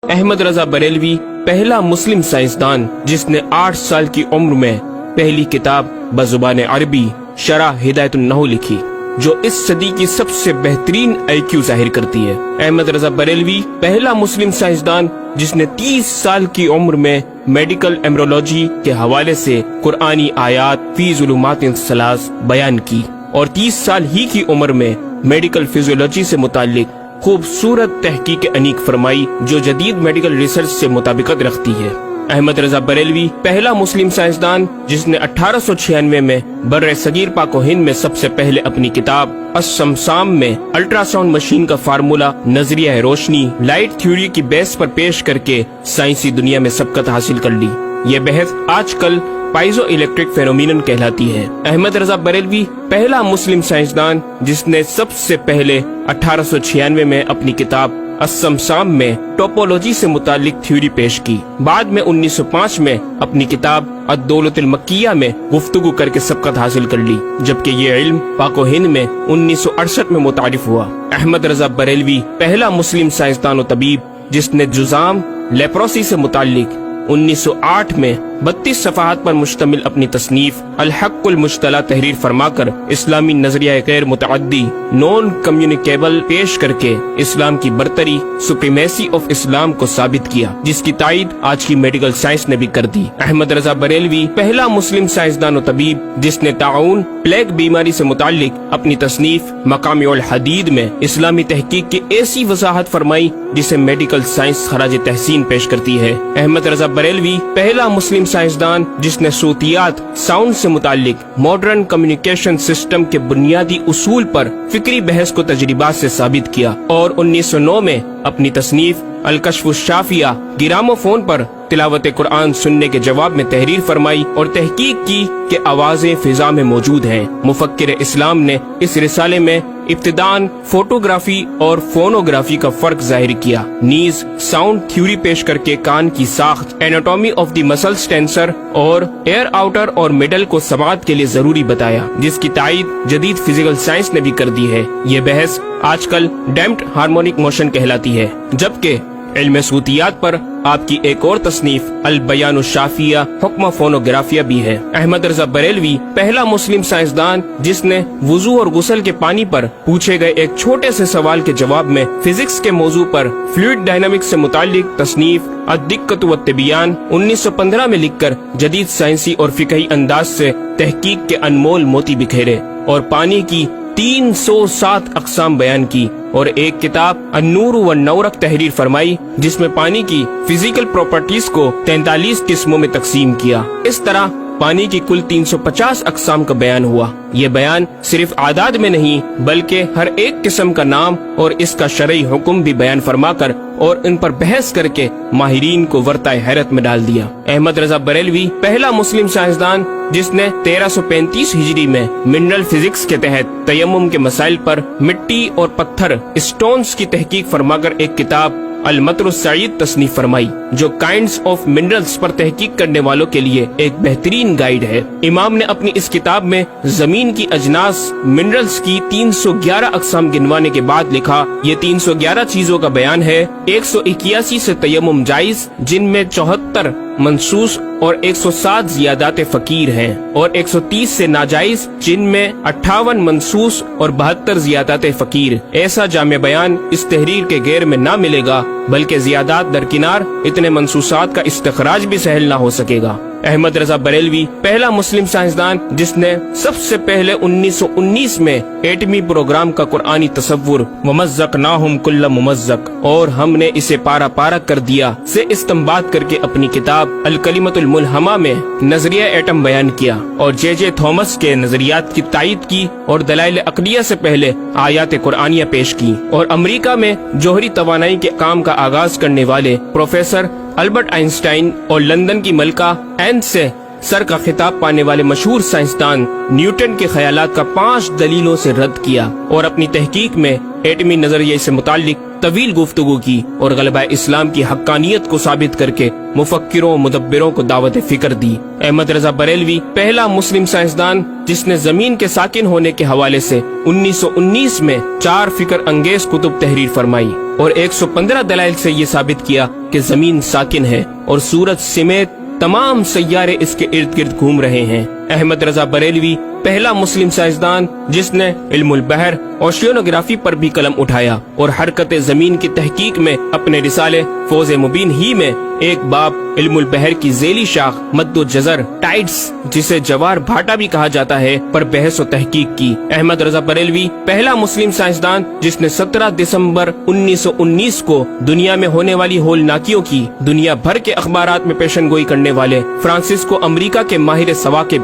احمد رضا بریلوی پہلا مسلم سائنسدان جس نے 8 سال کی عمر میں پہلی کتاب بزبان عربی شرح ہدایت النحو لکھی، جو اس صدی کی سب سے بہترین IQ ظاہر کرتی ہے۔ احمد رضا بریلوی پہلا مسلم سائنسدان جس نے 30 سال کی عمر میں میڈیکل ایمرولوجی کے حوالے سے قرآنی آیات فی ظلمات ثلاث بیان کی، اور 30 سال ہی کی عمر میں میڈیکل فزیولوجی سے متعلق خوبصورت تحقیق انیق فرمائی، جو جدید میڈیکل ریسرچ سے مطابقت رکھتی ہے۔ احمد رضا بریلوی پہلا مسلم سائنسدان جس نے 1896 میں بر صغیر پاک و ہند میں سب سے پہلے اپنی کتاب السمسام میں الٹرا ساؤنڈ مشین کا فارمولا نظریہ روشنی لائٹ تھیوری کی بیس پر پیش کر کے سائنسی دنیا میں سبقت حاصل کر لی۔ یہ بحث آج کل پائزو الیکٹرک فینومینن کہلاتی ہے۔ احمد رضا بریلوی پہلا مسلم سائنسدان جس نے سب سے پہلے 1896 میں اپنی کتاب السمسام میں ٹوپولوجی سے متعلق تھیوری پیش کی۔ بعد میں 1905 میں اپنی کتاب الدولۃ المکیہ میں گفتگو کر کے سبقت حاصل کر لی، جبکہ یہ علم پاک و ہند میں 1968 میں متعارف ہوا۔ احمد رضا بریلوی پہلا مسلم سائنسدان و طبیب جس نے جذام لیپروسی سے متعلق 1908 میں 32 صفحات پر مشتمل اپنی تصنیف الحق المجتلی تحریر فرما کر اسلامی نظریہ غیر متعدی نون کمیونیکیبل پیش کر کے اسلام کی برتری سپریمیسی آف اسلام کو ثابت کیا، جس کی تائید آج کی میڈیکل سائنس نے بھی کر دی۔ احمد رضا بریلوی پہلا مسلم سائنسدان و طبیب جس نے طاعون پلیگ بیماری سے متعلق اپنی تصنیف مقامع الحدید میں اسلامی تحقیق کی ایسی وضاحت فرمائی جسے میڈیکل سائنس خراج تحسین پیش کرتی ہے۔ احمد رضا بریلوی پہلا مسلم سائنسدان جس نے صوتیات ساؤنڈ سے متعلق ماڈرن کمیونیکیشن سسٹم کے بنیادی اصول پر فکری بحث کو تجربات سے ثابت کیا، اور 1909 میں اپنی تصنیف الکشف الشافیہ گرامو فون پر تلاوت قرآن سننے کے جواب میں تحریر فرمائی اور تحقیق کی کہ آوازیں فضا میں موجود ہیں۔ مفکر اسلام نے اس رسالے میں ابتداً فوٹوگرافی اور فونوگرافی کا فرق ظاہر کیا، نیز ساؤنڈ تھیوری پیش کر کے کان کی ساخت anatomy of the muscles tensor اور ایئر آؤٹر اور مڈل کو سماعت کے لیے ضروری بتایا، جس کی تائید جدید فزیکل سائنس نے بھی کر دی ہے۔ یہ بحث آج کل ڈیمپڈ ہارمونک موشن کہلاتی ہے، جبکہ علم صوتیات پر آپ کی ایک اور تصنیف البیان الشافیہ حکم فونوگرافیہ بھی ہے۔ احمد رضا بریلوی پہلا مسلم سائنسدان جس نے وضو اور غسل کے پانی پر پوچھے گئے ایک چھوٹے سے سوال کے جواب میں فزکس کے موضوع پر فلوئڈ ڈائنامکس سے متعلق تصنیف الدقۃ والتبیان 1915 میں لکھ کر جدید سائنسی اور فقہی انداز سے تحقیق کے انمول موتی بکھیرے اور پانی کی 307 اقسام بیان کی، اور ایک کتاب النور والنورق تحریر فرمائی جس میں پانی کی فزیکل پراپرٹیز کو 43 قسموں میں تقسیم کیا۔ اس طرح پانی کی کل 350 اقسام کا بیان ہوا۔ یہ بیان صرف اعداد میں نہیں بلکہ ہر ایک قسم کا نام اور اس کا شرعی حکم بھی بیان فرما کر اور ان پر بحث کر کے ماہرین کو ورطۂ حیرت میں ڈال دیا۔ احمد رضا بریلوی پہلا مسلم سائنسدان جس نے 1335 ہجری میں منرل فزکس کے تحت تیمم کے مسائل پر مٹی اور پتھر اسٹونز کی تحقیق فرما کر ایک کتاب المطر السعید تصنیف فرمائی، جو کائنڈز آف منرلز پر تحقیق کرنے والوں کے لیے ایک بہترین گائیڈ ہے۔ امام نے اپنی اس کتاب میں زمین کی اجناس منرلز کی 311 اقسام گنوانے کے بعد لکھا، یہ 311 چیزوں کا بیان ہے۔ 181 سے تیمم جائز جن میں 74 منصوص اور 107 زیادات فقیر ہیں، اور 130 سے ناجائز جن میں 58 منصوص اور 72 زیادات فقیر۔ ایسا جامع بیان اس تحریر کے غیر میں نہ ملے گا، بلکہ زیادات درکنار اتنے منصوصات کا استخراج بھی سہل نہ ہو سکے گا۔ احمد رضا بریلوی پہلا مسلم سائنسدان جس نے سب سے پہلے 1919 میں ایٹمی پروگرام کا قرآنی تصور ومزقناہم کل ممزق اور ہم نے اسے پارا پارا کر دیا سے استنباط کر کے اپنی کتاب الکلمۃ الملہمہ میں نظریہ ایٹم بیان کیا، اور جے تھامس کے نظریات کی تائید کی اور دلائل عقلیہ سے پہلے آیات قرآنیہ پیش کی، اور امریکہ میں جوہری توانائی کے کام کا آغاز کرنے والے پروفیسر البرٹ آئنسٹائن اور لندن کی ملکہ این سے سر کا خطاب پانے والے مشہور سائنسدان نیوٹن کے خیالات کا 5 دلیلوں سے رد کیا اور اپنی تحقیق میں ایٹمی نظریے سے متعلق طویل گفتگو کی اور غلبہ اسلام کی حقانیت کو ثابت کر کے مفکروں مدبروں کو دعوت فکر دی۔ احمد رضا بریلوی پہلا مسلم سائنسدان جس نے زمین کے ساکن ہونے کے حوالے سے 1919 میں 4 فکر انگیز کتب تحریر فرمائی اور 115 دلائل سے یہ ثابت کیا کہ زمین ساکن ہے اور سورج سمیت تمام سیارے اس کے ارد گرد گھوم رہے ہیں۔ احمد رضا بریلوی پہلا مسلم سائنسدان جس نے علم البحر اوشینوگرافی پر بھی قلم اٹھایا اور حرکت زمین کی تحقیق میں اپنے رسالے فوز مبین ہی میں ایک باب علم البحر کی ذیلی شاخ مد و جزر ٹائڈز جسے جوار بھاٹا بھی کہا جاتا ہے پر بحث و تحقیق کی۔ احمد رضا بریلوی پہلا مسلم سائنسدان جس نے 17 دسمبر 1919 کو دنیا میں ہونے والی ہولناکیوں کی دنیا بھر کے اخبارات میں پیشن گوئی کرنے والے فرانسس کو امریکہ کے ماہر سوا کے